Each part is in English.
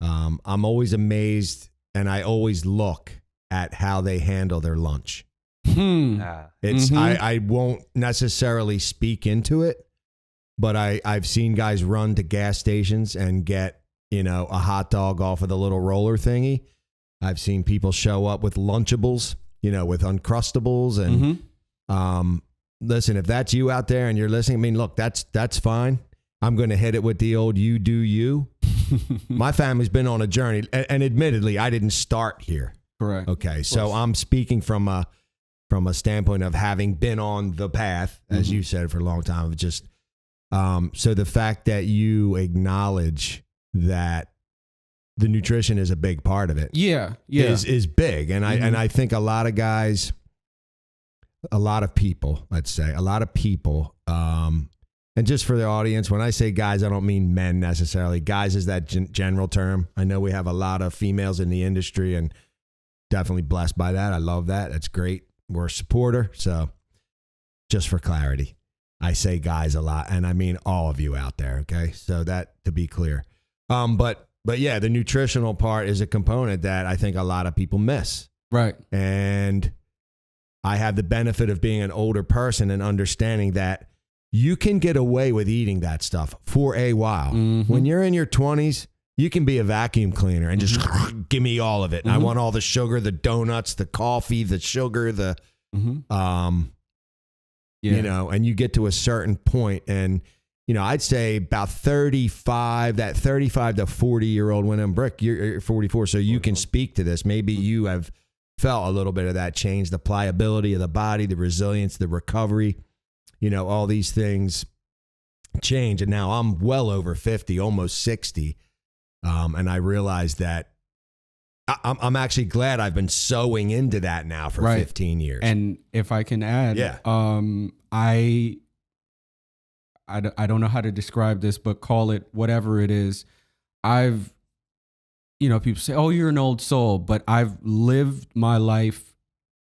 I'm always amazed, and I always look at how they handle their lunch. It's I won't necessarily speak into it, but I've seen guys run to gas stations and get, a hot dog off of the little roller thingy. I've seen people show up with Lunchables, with Uncrustables. And listen, if that's you out there and you're listening, I mean, look, that's fine. I'm going to hit it with the old you do you. My family's been on a journey, and admittedly, I didn't start here. Correct. Okay, so I'm speaking from a standpoint of having been on the path, as you said, for a long time. Of just so the fact that you acknowledge that the nutrition is a big part of it, is big, and I think a lot of guys, a lot of people, and just for the audience, when I say guys, I don't mean men necessarily. Guys is that general term. I know we have a lot of females in the industry, and definitely blessed by that. I love that. That's great. We're a supporter. So just for clarity, I say guys a lot, and I mean all of you out there. Okay. So that to be clear. But yeah, the nutritional part is a component that I think a lot of people miss. Right. And I have the benefit of being an older person and understanding that you can get away with eating that stuff for a while. When you're in your 20s, you can be a vacuum cleaner and just give me all of it. And I want all the sugar, the donuts, the coffee, the sugar, and you get to a certain point, and I'd say about 35 to 40-year-old Wyndham Brick, you're 44, so you can speak to this. Maybe you have felt a little bit of that change, the pliability of the body, the resilience, the recovery, all these things change. And now I'm well over 50, almost 60. And I realize that I'm actually glad I've been sewing into that now for 15 years. And if I can add, I don't know how to describe this, but call it whatever it is. People say, oh, you're an old soul, but I've lived my life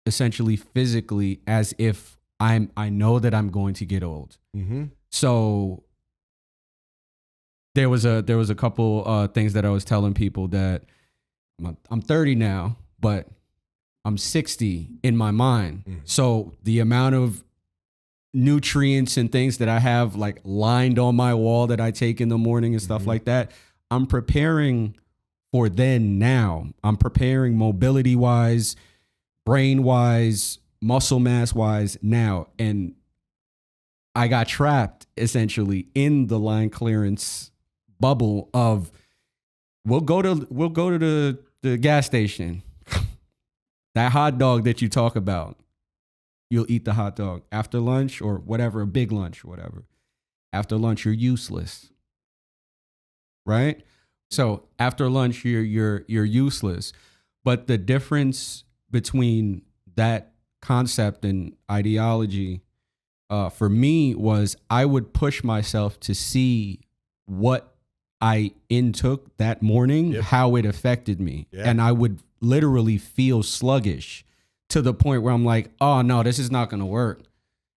essentially physically as if I know that I'm going to get old. So there was a couple things that I was telling people that I'm 30 now, but I'm 60 in my mind. So the amount of nutrients and things that I have like lined on my wall that I take in the morning and stuff like that, I'm preparing for then now. I'm preparing mobility wise, brain wise, muscle mass wise now. And I got trapped essentially in the line clearance bubble of we'll go to the gas station. That hot dog that you talk about, you'll eat the hot dog after lunch or whatever, a big lunch or whatever. After lunch, you're useless. Right? So after lunch, you're useless. But the difference between that concept and ideology for me was I would push myself to see what I intook that morning, how it affected me. And I would literally feel sluggish to the point where I'm like, oh no, this is not going to work.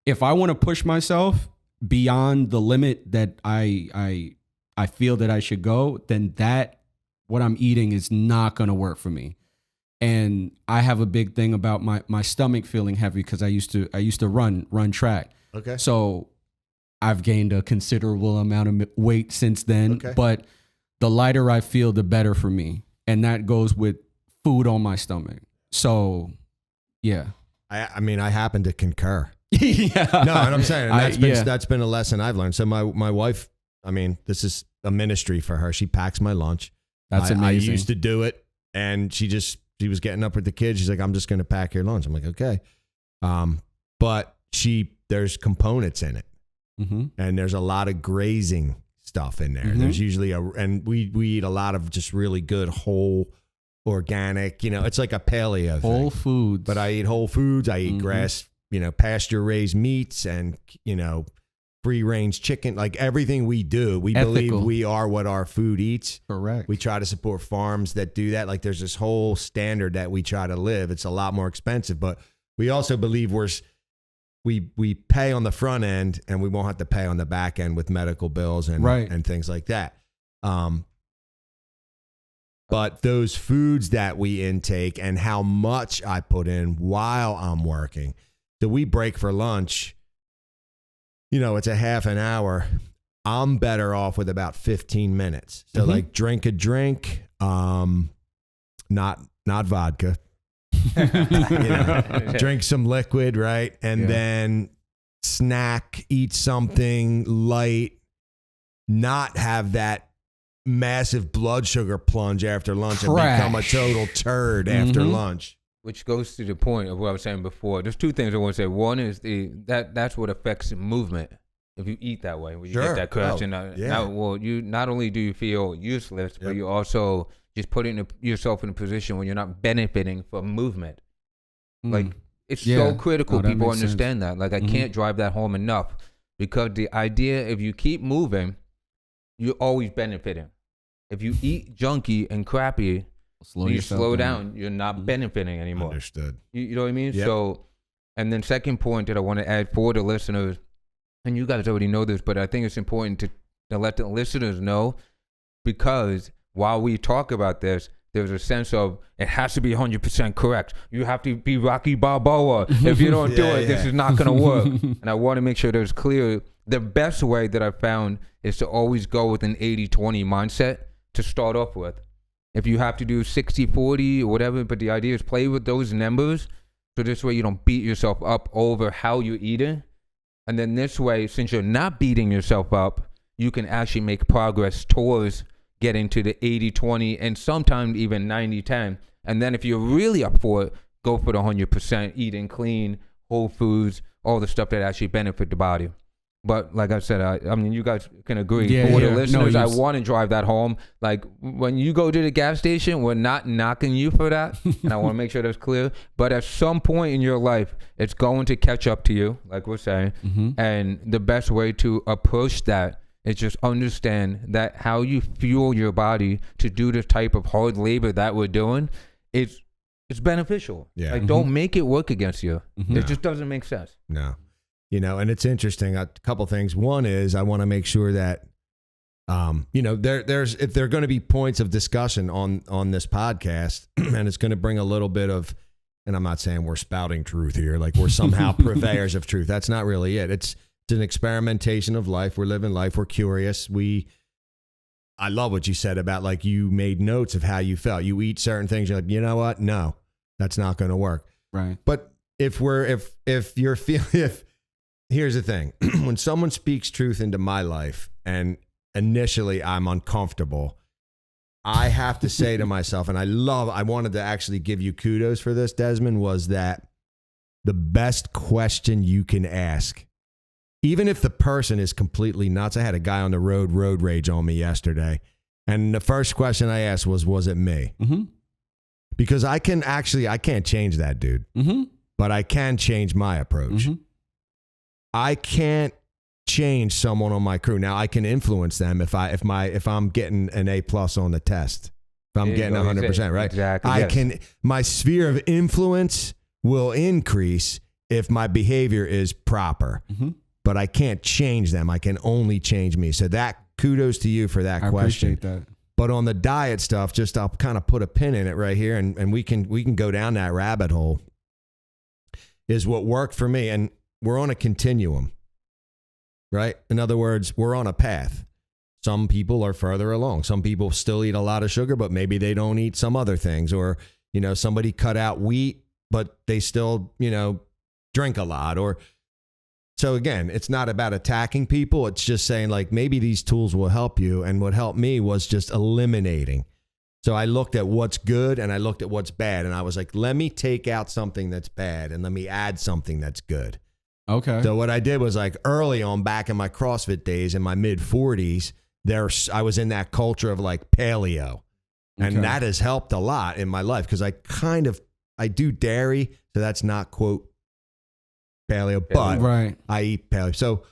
If I want to push myself beyond the limit that I feel that I should go, then that what I'm eating is not going to work for me. And I have a big thing about my stomach feeling heavy because I used to run track. Okay. So I've gained a considerable amount of weight since then, but the lighter I feel, the better for me. And that goes with food on my stomach. So, yeah. I mean, I happen to concur. Yeah. No, and I'm saying that's been a lesson I've learned. So my wife, I mean, this is a ministry for her. She packs my lunch. That's amazing. I used to do it, and she was getting up with the kids. She's like, I'm just going to pack your lunch. I'm like, okay. But there's components in it. And there's a lot of grazing stuff in there. There's usually and we eat a lot of just really good whole organic, it's like a paleo whole thing. Foods. But I eat whole foods. I eat grass, pasture raised meats and, free range chicken, like everything we do, we Ethical. Believe we are what our food eats. Correct. We try to support farms that do that. Like there's this whole standard that we try to live. It's a lot more expensive, but we also believe we pay on the front end and we won't have to pay on the back end with medical bills and things like that. But those foods that we intake and how much I put in while I'm working. So we break for lunch, it's a half an hour. I'm better off with about 15 minutes. So like drink a drink, not vodka. Drink some liquid, right? And then snack, eat something light, not have that massive blood sugar plunge after lunch and become a total turd after lunch. Which goes to the point of what I was saying before. There's two things I want to say. One is that's what affects movement. If you eat that way, when you get that question, you not only do you feel useless, but you also just putting yourself in a position where you're not benefiting from movement. Like it's so critical. People understand that. Like I can't drive that home enough, because the idea, if you keep moving, you're always benefiting. If you eat junky and crappy, you slow down, you're not benefiting anymore. Understood. You know what I mean? Yep. So, and then second point that I want to add for the listeners, and you guys already know this, but I think it's important to let the listeners know, because while we talk about this, there's a sense of it has to be 100% correct. You have to be Rocky Balboa. If you don't do it, this is not going to work. And I want to make sure that it's clear. The best way that I've found is to always go with an 80-20 mindset to start off with. If you have to do 60-40 or whatever, but the idea is play with those numbers, so this way you don't beat yourself up over how you're eating. And then this way, since you're not beating yourself up, you can actually make progress towards getting to the 80-20 and sometimes even 90-10. And then if you're really up for it, go for the 100%, eating clean, whole foods, all the stuff that actually benefit the body. But like I said, I mean, you guys can agree. For the listeners, I want to drive that home. Like when you go to the gas station, we're not knocking you for that. And I want to make sure that's clear. But at some point in your life, it's going to catch up to you, like we're saying. And the best way to approach that is just understand that how you fuel your body to do the type of hard labor that we're doing, it's beneficial. Yeah. Like don't make it work against you. It just doesn't make sense. No. And it's interesting. A couple things. One is I want to make sure that, there's if there are going to be points of discussion on this podcast, and it's going to bring a little bit of, and I'm not saying we're spouting truth here, like we're somehow purveyors of truth. That's not really it. It's an experimentation of life. We're living life. We're curious. I love what you said about like you made notes of how you felt. You eat certain things. You're like, you know what? No, that's not going to work. Right. But if you're feeling here's the thing. When someone speaks truth into my life and initially I'm uncomfortable, I have to say to myself, and I wanted to actually give you kudos for this, Desmond, was that the best question you can ask, even if the person is completely nuts. I had a guy on the road rage on me yesterday. And the first question I asked was it me? Because I can't change that dude, but I can change my approach. I can't change someone on my crew. Now I can influence them if I'm getting an A+ on the test. If I'm getting 100%, right? Exactly. My sphere of influence will increase if my behavior is proper. But I can't change them. I can only change me. So that kudos to you for that question. I appreciate that. But on the diet stuff, just I'll kind of put a pin in it right here, and we can go down that rabbit hole. Is what worked for me, and we're on a continuum, right? In other words, we're on a path. Some people are further along. Some people still eat a lot of sugar, but maybe they don't eat some other things. Or, somebody cut out wheat, but they still, drink a lot. Or so again, it's not about attacking people. It's just saying like, maybe these tools will help you. And what helped me was just eliminating. So I looked at what's good and I looked at what's bad. And I was like, let me take out something that's bad and let me add something that's good. Okay. So what I did was like early on back in my CrossFit days in my mid 40s, I was in that culture of like paleo. And that has helped a lot in my life because I do dairy. So that's not quote paleo, but I eat paleo. So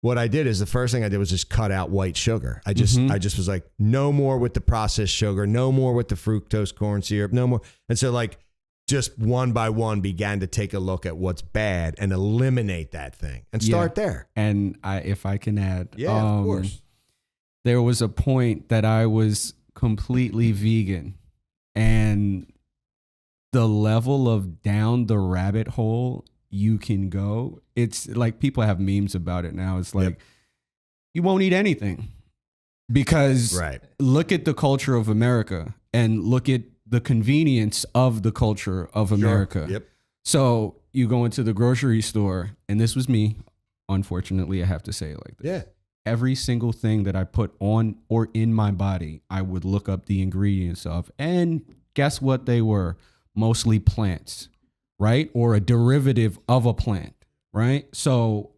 what I did is the first thing I did was just cut out white sugar. I just was like, no more with the processed sugar, no more with the fructose corn syrup, no more. And so like just one by one began to take a look at what's bad and eliminate that thing and start there. And if I can add, of course. There was a point that I was completely vegan And the level of down the rabbit hole you can go, it's like people have memes about it now. It's like, you won't eat anything because look at the culture of America and look at the convenience of the culture of America. Yep. So you go into the grocery store, and this was me. Unfortunately, I have to say it like this. Yeah. Every single thing that I put on or in my body, I would look up the ingredients of. And guess what they were? Mostly plants, right? Or a derivative of a plant, right? So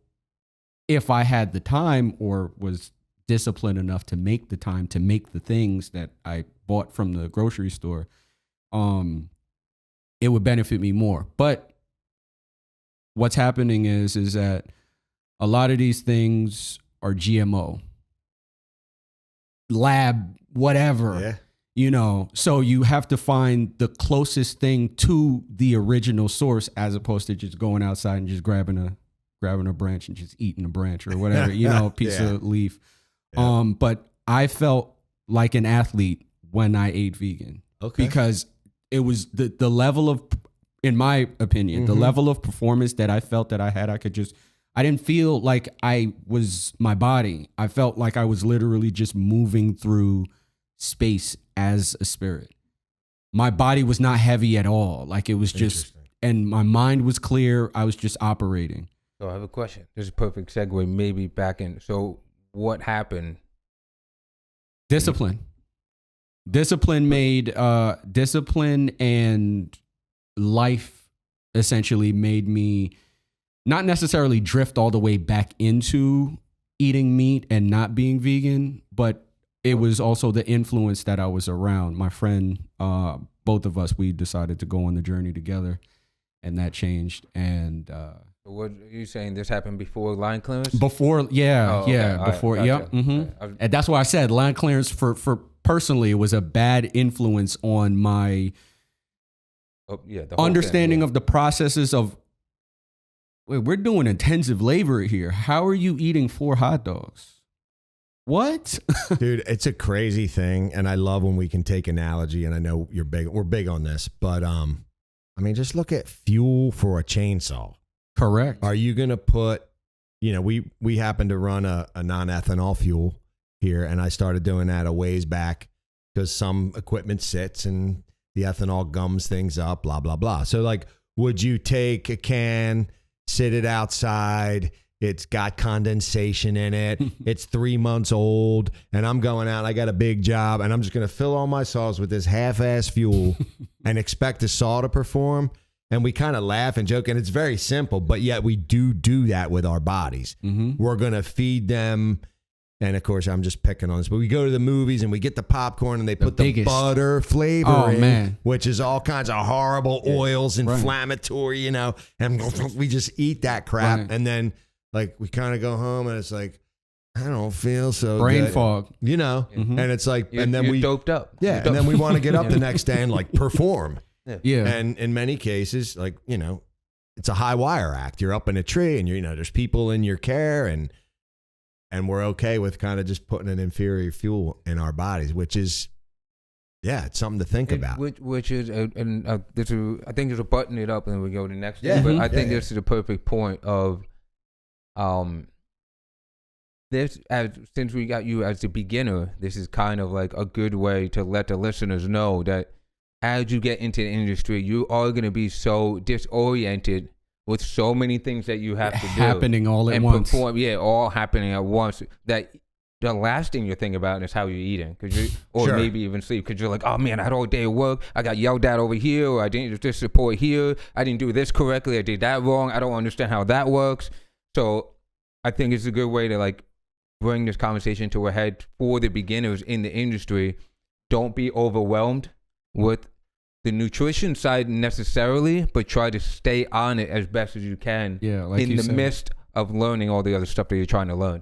if I had the time or was disciplined enough to make the time to make the things that I bought from the grocery store, it would benefit me more. But what's happening is that a lot of these things are GMO, lab, whatever, you know, so you have to find the closest thing to the original source as opposed to just going outside and just grabbing a branch and just eating a branch or whatever, you know, a piece of leaf. But I felt like an athlete when I ate vegan because it was the level of, in my opinion, the level of performance that I felt that I had. I didn't feel like I was my body. I felt like I was literally just moving through space as a spirit. My body was not heavy at all. Like it was just, and my mind was clear. I was just operating. So I have a question. This is a perfect segue, maybe back in. So what happened? Discipline. Discipline and life essentially made me not necessarily drift all the way back into eating meat and not being vegan, but it was also the influence that I was around. My friend, both of us, we decided to go on the journey together, and that changed. And what are you saying? This happened before line clearance? Before, before, gotcha. And that's why I said line clearance for personally, it was a bad influence on my understanding of the processes of. Wait, we're doing intensive labor here. How are you eating 4 hot dogs? What? Dude, it's a crazy thing. And I love when we can take analogy. And I know we're big on this, but I mean, just look at fuel for a chainsaw. Correct. Are you going to put, you know, we happen to run a non-ethanol fuel here. And I started doing that a ways back because some equipment sits and the ethanol gums things up, blah, blah, blah. So like, would you take a can, sit it outside? It's got condensation in it. It's 3 months old. And I'm going out. I got a big job. And I'm just going to fill all my saws with this half-ass fuel and expect the saw to perform. And we kind of laugh and joke. And it's very simple. But yet we do that with our bodies. We're going to feed them. And of course, I'm just picking on this, but we go to the movies and we get the popcorn and they put the butter flavor in, which is all kinds of horrible oils, inflammatory, you know, and we just eat that crap. Right. And then like we kind of go home and it's like, I don't feel so brain good. fog, you know, and it's like, and then we doped up. Yeah. And then we want to get up the next day and like perform. Yeah. And in many cases, like, you know, it's a high wire act. You're up in a tree and you know, there's people in your care and we're okay with kind of just putting an inferior fuel in our bodies, which is, it's something to think about. Which is, I think there's a button it up and then we go to the next thing. But I think this is a perfect point of, since we got you as the beginner, this is kind of like a good way to let the listeners know that as you get into the industry, you are going to be so disoriented with so many things that you have to do happening all at once. All happening at once. That the last thing you're thinking about is how you're eating, maybe even sleep, because you're like, oh man, I had all day of work. I got yelled at over here, or I didn't do this support here. I didn't do this correctly. I did that wrong. I don't understand how that works. So I think it's a good way to like bring this conversation to a head for the beginners in the industry. Don't be overwhelmed with the nutrition side necessarily, but try to stay on it as best as you can like in the midst of learning all the other stuff that you're trying to learn.